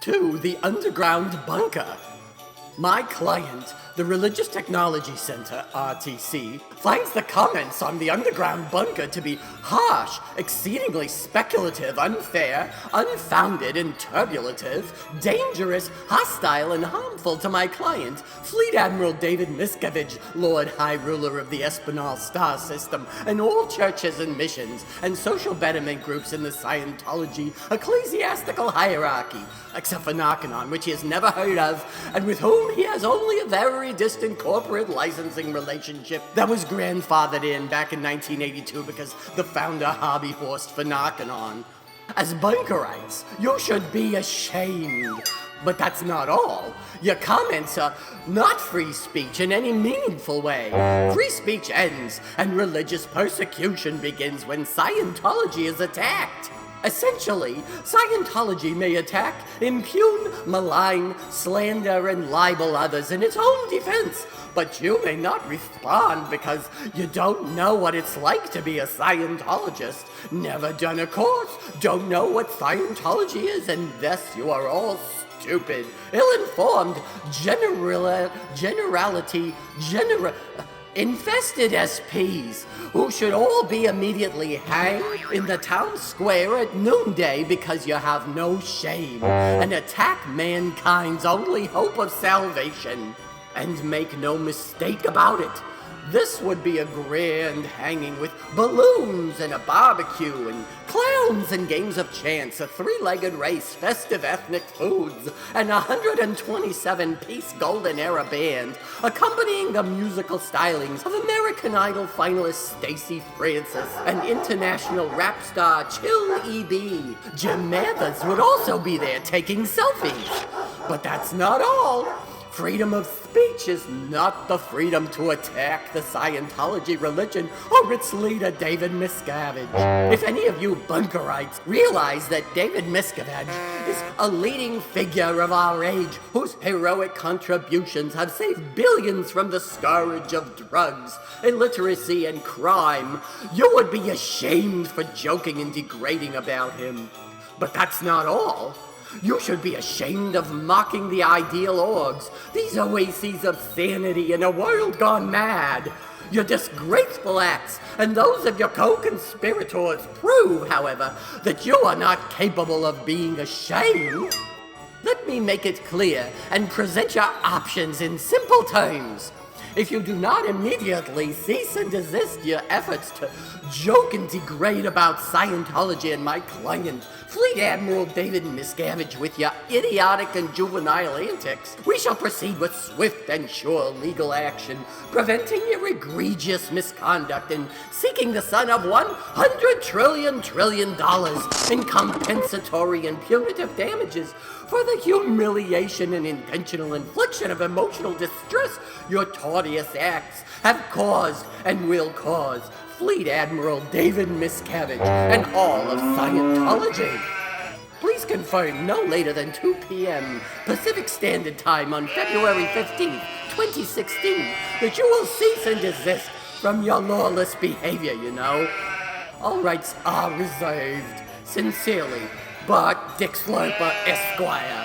to the underground bunker. My client, the Religious Technology Center, RTC, finds the comments on the underground bunker to be harsh, exceedingly speculative, unfair, unfounded, and turbulative, dangerous, hostile, and harmful to my client, Fleet Admiral David Miscavige, Lord High Ruler of the Espinal Star System, and all churches and missions, and social betterment groups in the Scientology ecclesiastical hierarchy, except for Narconon, which he has never heard of, and with whom he has only a very distant corporate licensing relationship that was grandfathered in back in 1982 because the founder hobby-horsed for Narconon. As bunkerites, you should be ashamed. But that's not all. Your comments are not free speech in any meaningful way. Free speech ends, and religious persecution begins when Scientology is attacked. Essentially, Scientology may attack, impugn, malign, slander, and libel others in its own defense, but you may not respond because you don't know what it's like to be a Scientologist, never done a course, don't know what Scientology is, and thus you are all stupid, ill-informed, infested SPs, who should all be immediately hanged in the town square at noonday because you have no shame, and attack mankind's only hope of salvation. And make no mistake about it, this would be a grand hanging with balloons and a barbecue and clowns and games of chance, a three-legged race, festive ethnic foods, and 127-piece golden era band accompanying the musical stylings of American Idol finalist Stacey Francis and international rap star Chill E.B. Jim Mathers would also be there taking selfies. But that's not all. Freedom of speech is not the freedom to attack the Scientology religion or its leader, David Miscavige. If any of you bunkerites realize that David Miscavige is a leading figure of our age whose heroic contributions have saved billions from the scourge of drugs, illiteracy, and crime, you would be ashamed for joking and degrading about him. But that's not all. You should be ashamed of mocking the ideal orgs, these oases of sanity in a world gone mad. Your disgraceful acts and those of your co-conspirators prove, however, that you are not capable of being ashamed. Let me make it clear and present your options in simple terms. If you do not immediately cease and desist your efforts to joke and degrade about Scientology and my client, Fleet Admiral David Miscavige, with your idiotic and juvenile antics, we shall proceed with swift and sure legal action, preventing your egregious misconduct and seeking the sum of $100 trillion in compensatory and punitive damages for the humiliation and intentional infliction of emotional distress your tortious acts have caused and will cause Fleet Admiral David Miscavige and all of Scientology. Please confirm no later than 2 p.m. Pacific Standard Time on February 15th, 2016, that you will cease and desist from your lawless behavior, you know. All rights are reserved. Sincerely, Bart Dick Slurper, Esquire.